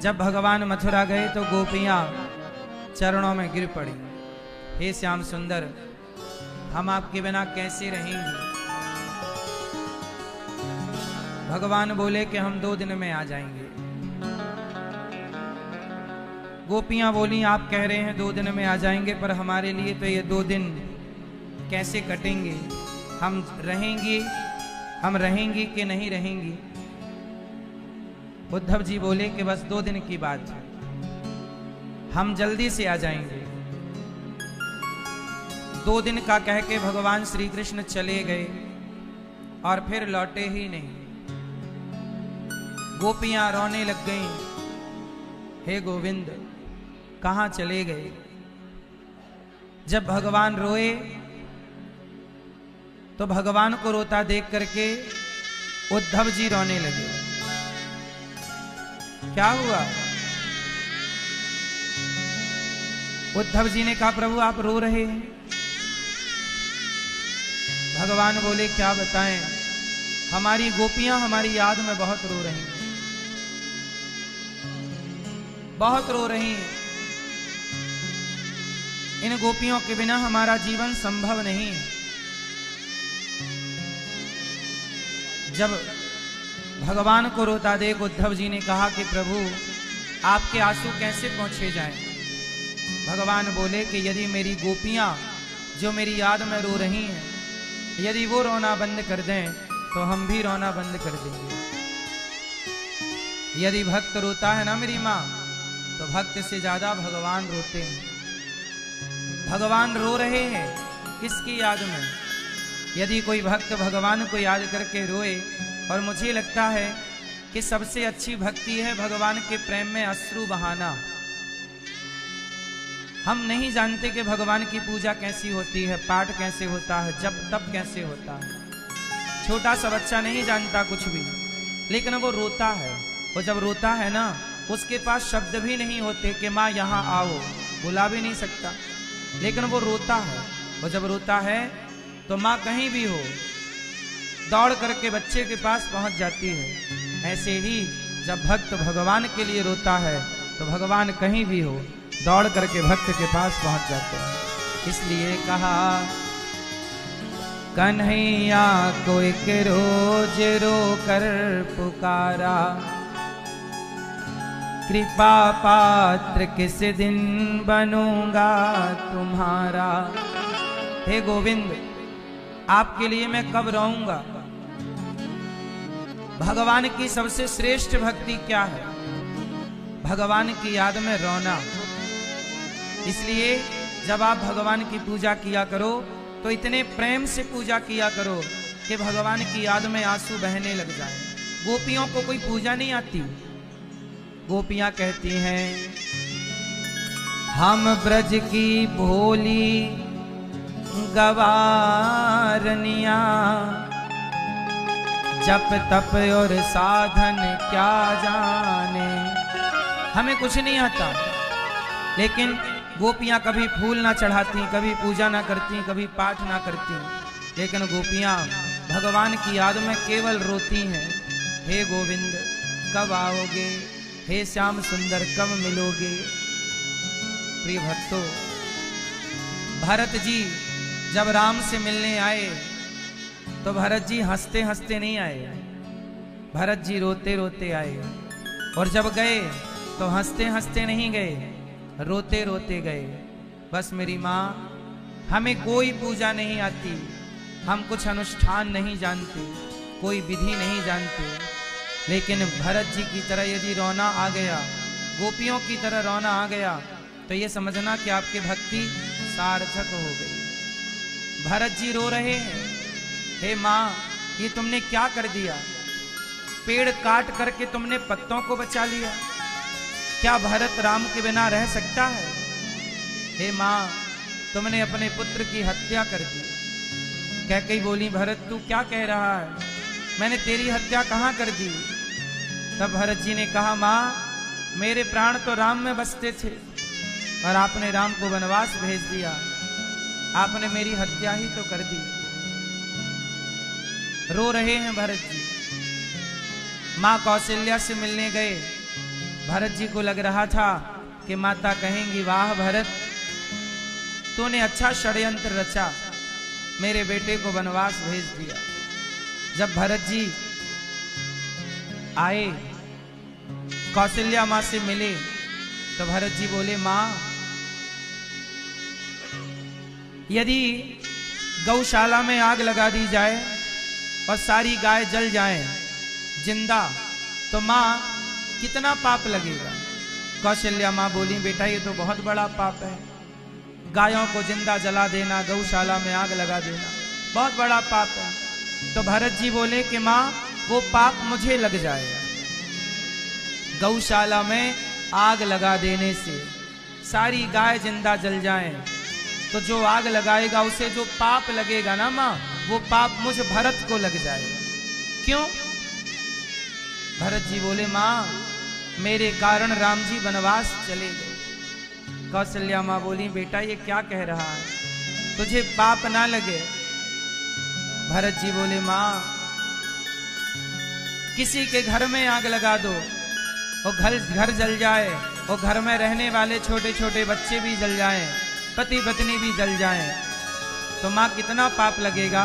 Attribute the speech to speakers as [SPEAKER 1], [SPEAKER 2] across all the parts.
[SPEAKER 1] जब भगवान मथुरा गए तो गोपियां चरणों में गिर पड़ी। हे श्याम सुंदर, हम आपके बिना कैसे रहेंगे? भगवान बोले कि हम 2 दिन में आ जाएंगे। गोपियां बोली, आप कह रहे हैं 2 दिन में आ जाएंगे, पर हमारे लिए तो ये 2 दिन कैसे कटेंगे? हम रहेंगी कि नहीं रहेंगी? उद्धव जी बोले कि बस 2 दिन की बात है, हम जल्दी से आ जाएंगे। 2 दिन का कह के भगवान श्री कृष्ण चले गए और फिर लौटे ही नहीं। गोपियां रोने लग गईं, हे गोविंद कहां चले गए? जब भगवान रोए तो भगवान को रोता देख करके उद्धव जी रोने लगे। क्या हुआ? उद्धव जी ने कहा, प्रभु आप रो रहे हैं। भगवान बोले, क्या बताएं, हमारी गोपियां हमारी याद में बहुत रो रही हैं, बहुत रो रही हैं। इन गोपियों के बिना हमारा जीवन संभव नहीं है। जब भगवान को रोता देख उद्धव जी ने कहा कि प्रभु आपके आंसू कैसे पहुंचे जाएं? भगवान बोले कि यदि मेरी गोपियां जो मेरी याद में रो रही हैं, यदि वो रोना बंद कर दें तो हम भी रोना बंद कर देंगे। यदि भक्त रोता है ना मेरी माँ, तो भक्त से ज्यादा भगवान रोते हैं। भगवान रो रहे हैं किसकी याद में? यदि कोई भक्त भगवान को याद करके रोए, और मुझे लगता है कि सबसे अच्छी भक्ति है भगवान के प्रेम में अश्रु बहाना। हम नहीं जानते कि भगवान की पूजा कैसी होती है, पाठ कैसे होता है, जप तप कैसे होता है। छोटा सा बच्चा नहीं जानता कुछ भी, लेकिन वो रोता है। वो जब रोता है ना, उसके पास शब्द भी नहीं होते कि माँ यहाँ आओ, बुला भी नहीं सकता, लेकिन वो रोता है। वो जब रोता है तो माँ कहीं भी हो दौड़ करके बच्चे के पास पहुंच जाती है। ऐसे ही जब भक्त भगवान के लिए रोता है तो भगवान कहीं भी हो दौड़ करके भक्त के पास पहुंच जाते हैं। इसलिए कहा, कन्हैया को एक रोज रो कर पुकारा, कृपा पात्र किस दिन बनूंगा तुम्हारा। हे गोविंद, आपके लिए मैं कब रोऊंगा? भगवान की सबसे श्रेष्ठ भक्ति क्या है? भगवान की याद में रोना। इसलिए जब आप भगवान की पूजा किया करो तो इतने प्रेम से पूजा किया करो कि भगवान की याद में आंसू बहने लग जाए। गोपियों को कोई पूजा नहीं आती। गोपियां कहती हैं, हम ब्रज की भोली गवारनिया, जप तप और साधन क्या जाने। हमें कुछ नहीं आता, लेकिन गोपियां कभी फूल ना चढ़ाती, कभी पूजा ना करती, कभी पाठ ना करती, लेकिन गोपियां भगवान की याद में केवल रोती हैं। हे गोविंद कब आओगे? हे श्याम सुंदर कब मिलोगे? प्रिय भक्तों, भरत जी जब राम से मिलने आए तो भरत जी हंसते हंसते नहीं आए, भरत जी रोते रोते आए। और जब गए तो हंसते हंसते नहीं गए, रोते रोते गए। बस मेरी माँ, हमें कोई पूजा नहीं आती, हम कुछ अनुष्ठान नहीं जानते, कोई विधि नहीं जानते, लेकिन भरत जी की तरह यदि रोना आ गया, गोपियों की तरह रोना आ गया, तो ये समझना कि आपकी भक्ति सार्थक हो गई। भरत जी रो रहे हैं, हे माँ ये तुमने क्या कर दिया? पेड़ काट करके तुमने पत्तों को बचा लिया। क्या भरत राम के बिना रह सकता है? हे माँ तुमने अपने पुत्र की हत्या कर दी। कैकेयी बोली, भरत तू क्या कह रहा है? मैंने तेरी हत्या कहाँ कर दी? तब भरत जी ने कहा, माँ मेरे प्राण तो राम में बसते थे और आपने राम को वनवास भेज दिया, आपने मेरी हत्या ही तो कर दी। रो रहे हैं भरत जी। माँ कौशल्या से मिलने गए भरत जी को लग रहा था कि माता कहेंगी, वाह भरत, तूने अच्छा षड्यंत्र रचा, मेरे बेटे को वनवास भेज दिया। जब भरत जी आए, कौशल्या माँ से मिले, तो भरत जी बोले, माँ, यदि गौशाला में आग लगा दी जाए और सारी गाय जल जाएं जिंदा, तो माँ कितना पाप लगेगा? कौशल्या माँ बोली, बेटा ये तो बहुत बड़ा पाप है, गायों को जिंदा जला देना, गौशाला में आग लगा देना बहुत बड़ा पाप है। तो भरत जी बोले कि माँ, वो पाप मुझे लग जाएगा। गौशाला में आग लगा देने से सारी गाय जिंदा जल जाएं, तो जो आग लगाएगा उसे जो पाप लगेगा ना माँ, वो पाप मुझ भरत को लग जाएगा। क्यों? भरत जी बोले, माँ, मेरे कारण राम जी वनवास चले गए। कौशल्या माँ बोली, बेटा ये क्या कह रहा है, तुझे पाप ना लगे? भरत जी बोले, माँ, किसी के घर में आग लगा दो और घर जल जाए और घर में रहने वाले छोटे छोटे बच्चे भी जल जाएं, पति पत्नी भी जल जाएं, तो माँ कितना पाप लगेगा?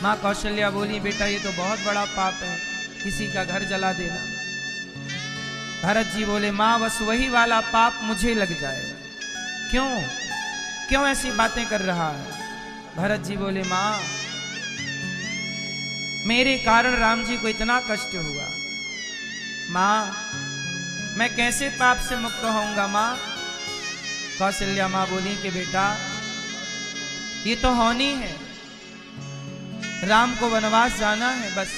[SPEAKER 1] माँ कौशल्या बोली, बेटा ये तो बहुत बड़ा पाप है, किसी का घर जला देना। भरत जी बोले, माँ, बस वही वाला पाप मुझे लग जाएगा। क्यों क्यों ऐसी बातें कर रहा है? भरत जी बोले, माँ, मेरे कारण राम जी को इतना कष्ट हुआ, माँ, मैं कैसे पाप से मुक्त होऊंगा माँ? कौशल्या माँ बोली कि बेटा, ये तो होनी है, राम को वनवास जाना है, बस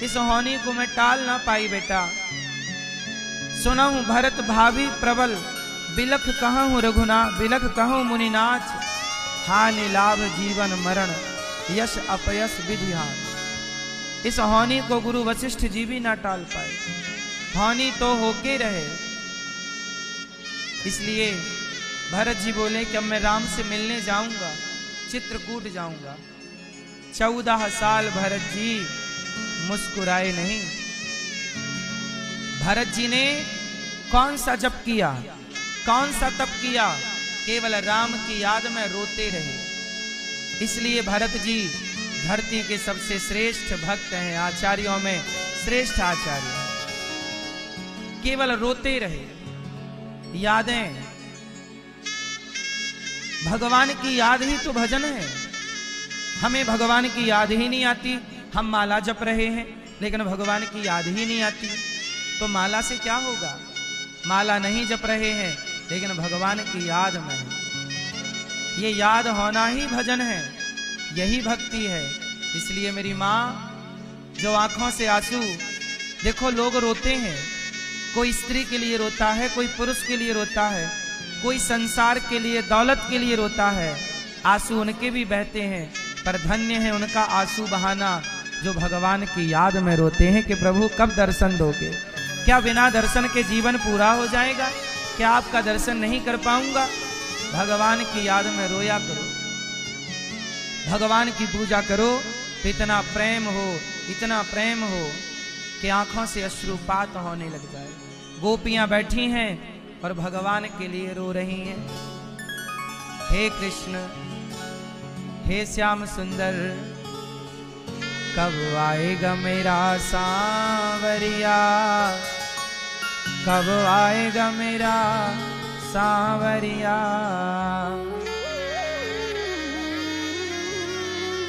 [SPEAKER 1] इस होनी को मैं टाल ना पाई बेटा। सुना हूं भरत भाभी प्रबल, बिलख कहूं रघुना, बिलख कहूं मुनिनाथ, हानि लाभ जीवन मरण, यश अपयश विधि हाथ। इस होनी को गुरु वशिष्ठ जी भी ना टाल पाए, होनी तो होके रहे। इसलिए भरत जी बोले कि अब मैं राम से मिलने जाऊंगा, चित्रकूट जाऊंगा। 14 साल भरत जी मुस्कुराए नहीं। भरत जी ने कौन सा जप किया, कौन सा तप किया? केवल राम की याद में रोते रहे। इसलिए भरत जी धरती के सबसे श्रेष्ठ भक्त हैं, आचार्यों में श्रेष्ठ आचार्य हैं। केवल रोते रहे। यादें, भगवान की याद ही तो भजन है। हमें भगवान की याद ही नहीं आती। हम माला जप रहे हैं लेकिन भगवान की याद ही नहीं आती, तो माला से क्या होगा? माला नहीं जप रहे हैं लेकिन भगवान की याद में है। ये याद होना ही भजन है, यही भक्ति है। इसलिए मेरी माँ, जो आंखों से आंसू, देखो लोग रोते हैं, कोई स्त्री के लिए रोता है, कोई पुरुष के लिए रोता है, कोई संसार के लिए, दौलत के लिए रोता है। आंसू उनके भी बहते हैं, पर धन्य है उनका आंसू बहाना जो भगवान की याद में रोते हैं कि प्रभु कब दर्शन दोगे। क्या बिना दर्शन के जीवन पूरा हो जाएगा? क्या आपका दर्शन नहीं कर पाऊंगा? भगवान की याद में रोया करो, भगवान की पूजा करो, तो इतना प्रेम हो कि आंखों से अश्रुपात होने लग जाए। गोपियां बैठी हैं और भगवान के लिए रो रही हैं। हे कृष्ण, हे श्याम सुंदर, कब आएगा मेरा सांवरिया, कब आएगा मेरा सांवरिया,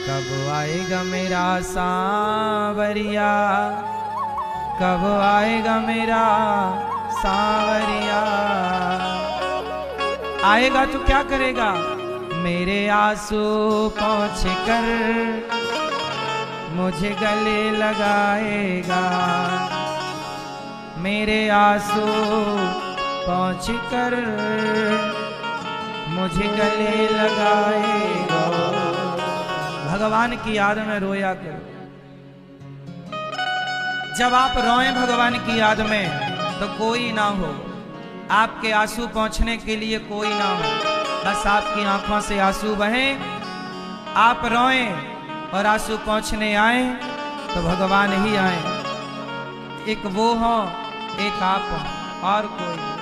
[SPEAKER 1] कब आएगा मेरा सांवरिया, कब आएगा मेरा सांवरिया। आएगा तो क्या करेगा? मेरे आंसू पोंछ कर मुझे गले लगाएगा, मेरे आंसू पोंछ कर मुझे गले लगाएगा। भगवान की याद में रोया करो। जब आप रोएं भगवान की याद में तो कोई ना हो, आपके आंसू पोंछने के लिए कोई ना हो, बस आपकी आंखों से आंसू बहें, आप रोएं और आंसू पोंछने आए तो भगवान ही आए। एक वो हो एक आप हो और कोई नहीं।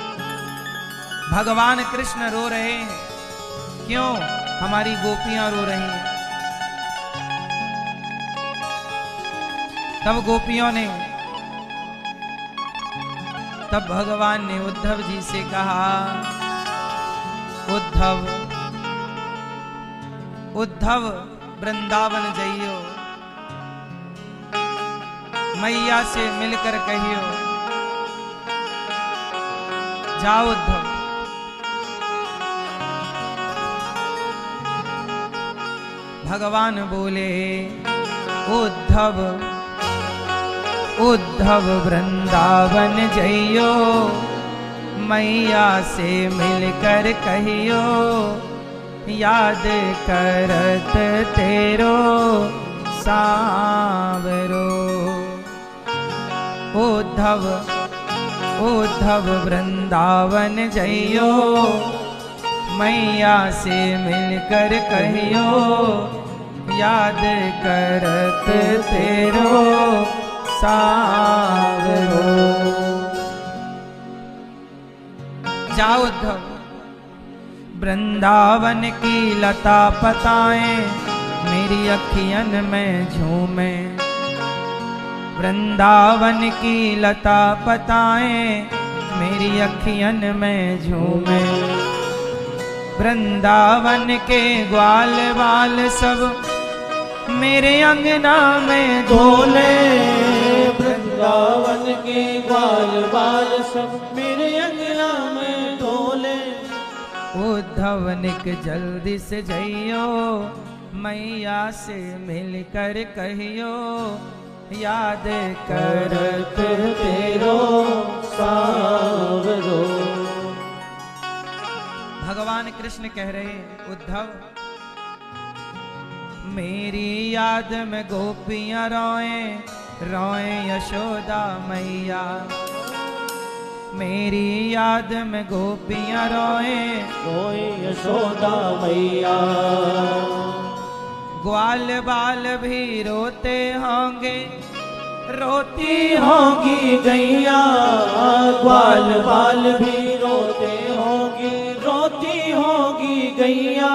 [SPEAKER 1] भगवान कृष्ण रो रहे हैं, क्यों? हमारी गोपियां रो रही हैं। तब गोपियों ने, तब भगवान ने उद्धव जी से कहा, उद्धव उद्धव वृंदावन जाइयो, मैया से मिलकर कहियो। जाओ उद्धव। भगवान बोले, उद्धव उद्धव वृंदावन जाइयो, मैया से मिलकर कहियो, याद करत तेरो सांवरो। उद्धव उद्धव वृंदावन जाइयो, मैया से मिलकर कहियो, याद करत तेरो सांवरो। जाओ उद्धव, वृंदावन की लता पताएं मेरी अखियन में झूमे। वृंदावन की लता पताएं मेरी अखियन में झूमे। वृंदावन के ग्वाल बाल सब मेरे अंगना में डोले।
[SPEAKER 2] वृंदावन के ग्वाल बाल सब मेरे अंगना में डोले।
[SPEAKER 1] उद्धव निक जल्दी से जइयो, मैया से मिलकर कहियो, याद करत तेरो सांवरो। भगवान कृष्ण कह रहे, उद्धव मेरी याद में गोपियां रोए रोए यशोदा मैया। मेरी याद में गोपियां रोए
[SPEAKER 2] रोए यशोदा मैया।
[SPEAKER 1] ग्वाल बाल भी रोते होंगे, रोती
[SPEAKER 2] होगी गैया। ग्वाल बाल भी रोते होंगे, रोती होगी गैया।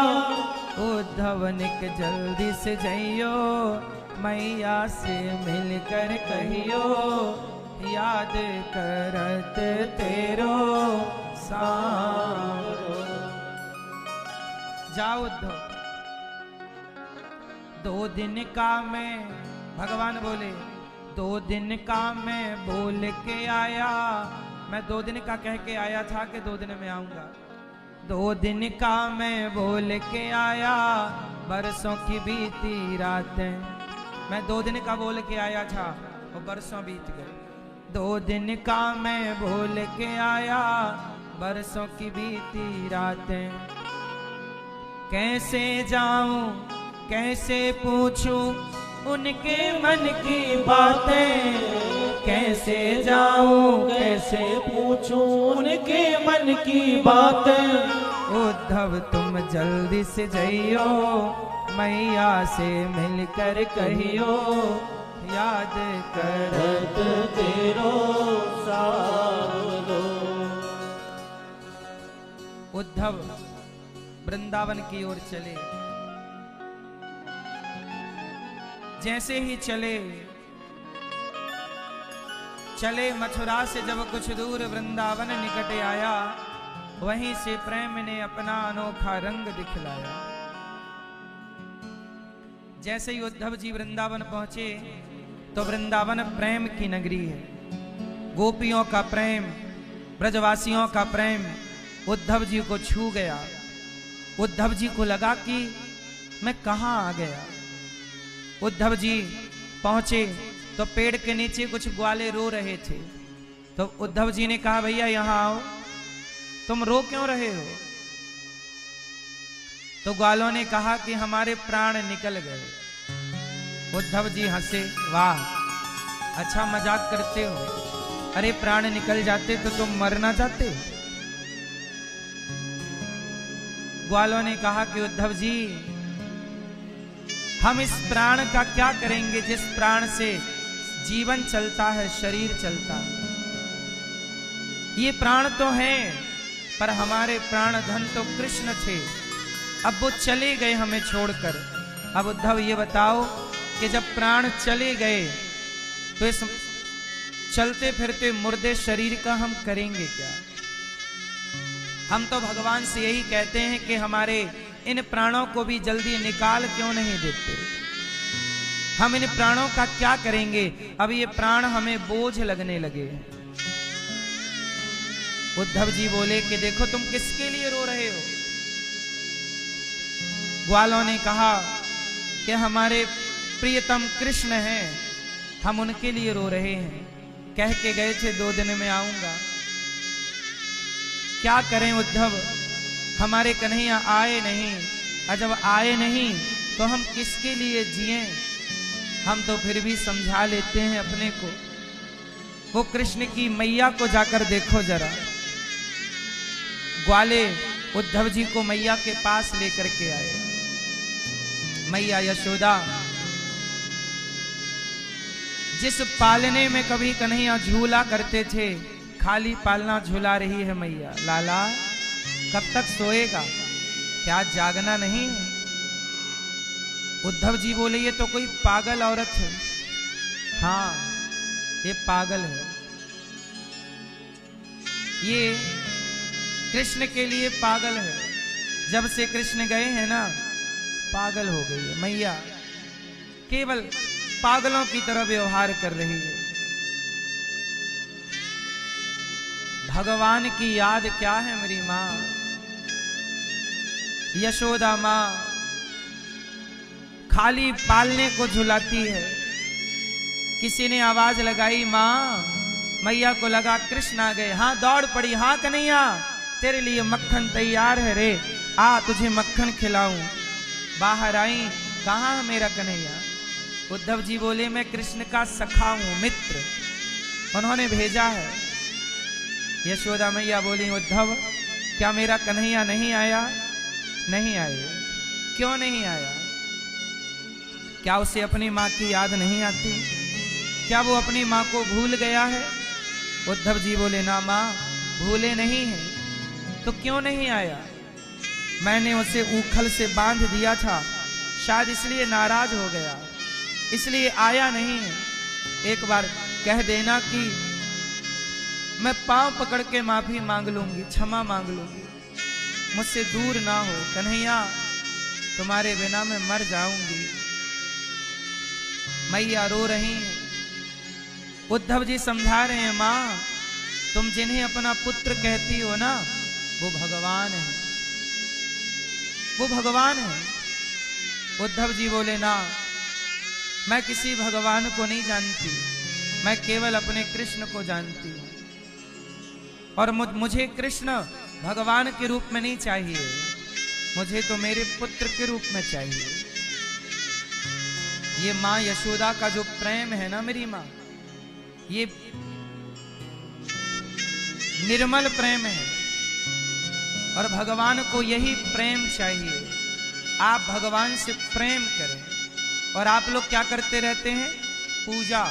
[SPEAKER 1] उद्धव निक जल्दी से जइयो, मैया से मिलकर कहियो, याद करत तेरो सांवरो। जाओ उद्धव। 2 दिन का मैं, भगवान बोले 2 दिन का मैं बोल के आया। मैं 2 दिन का कह के आया था कि 2 दिन में आऊंगा। 2 दिन का मैं बोल के आया, बरसों की बीती रातें। मैं 2 दिन का बोल के आया था और बरसों बीत गए। 2 दिन का मैं बोल के आया, बरसों की बीती रातें। कैसे जाऊं कैसे पूछूं उनके मन की बातें। कैसे जाऊं कैसे पूछूं उनके मन की बातें। उद्धव तुम जल्दी से जइयो, मैया से मिलकर कहियो, याद करत
[SPEAKER 2] तेरो सांवरो।
[SPEAKER 1] उद्धव वृंदावन की ओर चले। जैसे ही चले मथुरा से जब कुछ दूर वृंदावन निकट आया, वहीं से प्रेम ने अपना अनोखा रंग दिखलाया। जैसे ही उद्धव जी वृंदावन पहुंचे तो वृंदावन प्रेम की नगरी है। गोपियों का प्रेम, ब्रजवासियों का प्रेम उद्धव जी को छू गया। उद्धव जी को लगा कि मैं कहां आ गया। उद्धव जी पहुंचे तो पेड़ के नीचे कुछ ग्वाले रो रहे थे। तो उद्धव जी ने कहा, भैया यहां आओ, तुम रो क्यों रहे हो? तो ग्वालों ने कहा कि हमारे प्राण निकल गए। उद्धव जी हंसे, वाह अच्छा मजाक करते हो। अरे प्राण निकल जाते तो तुम मर ना जाते? ग्वालों ने कहा कि उद्धव जी हम इस प्राण का क्या करेंगे जिस प्राण से जीवन चलता है, शरीर चलता है। ये प्राण तो हैं, पर हमारे प्राण धन तो कृष्ण थे, अब वो चले गए हमें छोड़कर। अब उद्धव ये बताओ कि जब प्राण चले गए तो इस चलते फिरते मुर्दे शरीर का हम करेंगे क्या? हम तो भगवान से यही कहते हैं कि हमारे इन प्राणों को भी जल्दी निकाल क्यों नहीं देते? हम इन प्राणों का क्या करेंगे? अब ये प्राण हमें बोझ लगने लगे। उद्धव जी बोले कि देखो तुम किसके लिए रो रहे हो? ग्वालों ने कहा कि हमारे प्रियतम कृष्ण हैं, हम उनके लिए रो रहे हैं। कह के गए थे 2 दिन में आऊंगा। क्या करें उद्धव, हमारे कन्हैया आए नहीं, और जब आए नहीं तो हम किसके लिए जिएं? हम तो फिर भी समझा लेते हैं अपने को। वो कृष्ण की मैया को जाकर देखो जरा। ग्वाले उद्धव जी को मैया के पास लेकर के आए। मैया यशोदा, जिस पालने में कभी कन्हैया झूला करते थे, खाली पालना झूला रही है मैया। लाला कब तक सोएगा? क्या जागना नहीं है? उद्धव जी बोले ये तो कोई पागल औरत है। हाँ, ये पागल है, ये कृष्ण के लिए पागल है। जब से कृष्ण गए हैं ना, पागल हो गई है मैया, केवल पागलों की तरह व्यवहार कर रही है। भगवान की याद क्या है मेरी माँ? यशोदा माँ खाली पालने को झुलाती है। किसी ने आवाज लगाई, माँ, मैया को लगा कृष्ण आ गए। हाँ, दौड़ पड़ी। हाँ कन्हैया, तेरे लिए मक्खन तैयार है रे, आ तुझे मक्खन खिलाऊं। बाहर आई, कहाँ है मेरा कन्हैया? उद्धव जी बोले मैं कृष्ण का सखा हूं, मित्र, उन्होंने भेजा है। यशोदा मैया बोली, उद्धव क्या मेरा कन्हैया नहीं आया? नहीं आए। क्यों नहीं आया? क्या उसे अपनी माँ की याद नहीं आती? क्या वो अपनी माँ को भूल गया है? उद्धव जी बोले, ना माँ, भूले नहीं है। तो क्यों नहीं आया? मैंने उसे ऊखल से बांध दिया था, शायद इसलिए नाराज हो गया, इसलिए आया नहीं है। एक बार कह देना कि मैं पांव पकड़ के माफी मांग लूंगी, क्षमा मांग लूंगी, मुझसे दूर ना हो कन्हैया, तुम्हारे बिना मैं मर जाऊंगी। मैया रो रही हैं। उद्धव जी समझा रहे हैं, मां, तुम जिन्हें अपना पुत्र कहती हो ना, वो भगवान है, वो भगवान है। उद्धव जी बोले, ना, मैं किसी भगवान को नहीं जानती, मैं केवल अपने कृष्ण को जानती हूं, और मुझे कृष्ण भगवान के रूप में नहीं चाहिए, मुझे तो मेरे पुत्र के रूप में चाहिए। ये माँ यशोदा का जो प्रेम है ना मेरी माँ, ये निर्मल प्रेम है, और भगवान को यही प्रेम चाहिए। आप भगवान से प्रेम करें। और आप लोग क्या करते रहते हैं? पूजा,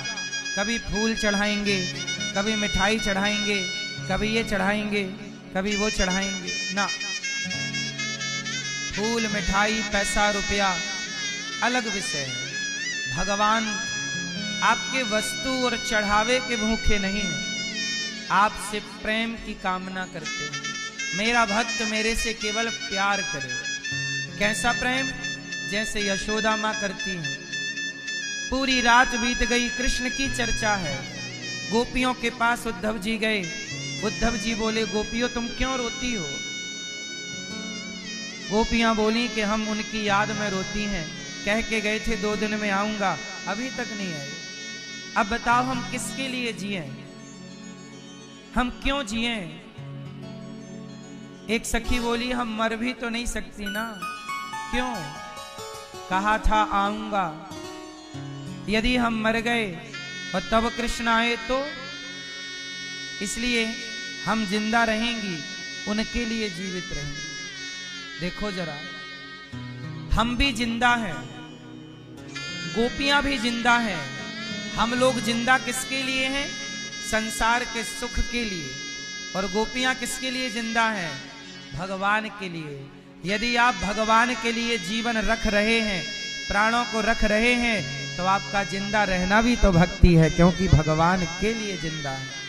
[SPEAKER 1] कभी फूल चढ़ाएंगे, कभी मिठाई चढ़ाएंगे, कभी ये चढ़ाएंगे, कभी वो चढ़ाएंगे। ना, फूल, मिठाई, पैसा, रुपया अलग विषय है। भगवान आपके वस्तु और चढ़ावे के भूखे नहीं हैं, आपसे प्रेम की कामना करते हैं। मेरा भक्त मेरे से केवल प्यार करे। कैसा प्रेम? जैसे यशोदा माँ करती हैं। पूरी रात बीत गई, कृष्ण की चर्चा है। गोपियों के पास उद्धव जी गए। उद्धव जी बोले, गोपियों तुम क्यों रोती हो? गोपियां बोली कि हम उनकी याद में रोती हैं, कह के गए थे 2 दिन में आऊंगा, अभी तक नहीं आए। अब बताओ हम किसके लिए जिए? हम क्यों जिए? एक सखी बोली, हम मर भी तो नहीं सकती ना। क्यों? कहा था आऊंगा, यदि हम मर गए और तब कृष्ण आए तो? इसलिए हम जिंदा रहेंगी, उनके लिए जीवित रहेंगे। देखो जरा, हम भी जिंदा हैं, गोपियां भी जिंदा हैं। हम लोग जिंदा किसके लिए हैं? संसार के सुख के लिए। और गोपियां किसके लिए जिंदा हैं? भगवान के लिए। यदि आप भगवान के लिए जीवन रख रहे हैं, प्राणों को रख रहे हैं, तो आपका जिंदा रहना भी तो भक्ति है, क्योंकि भगवान के लिए जिंदा है।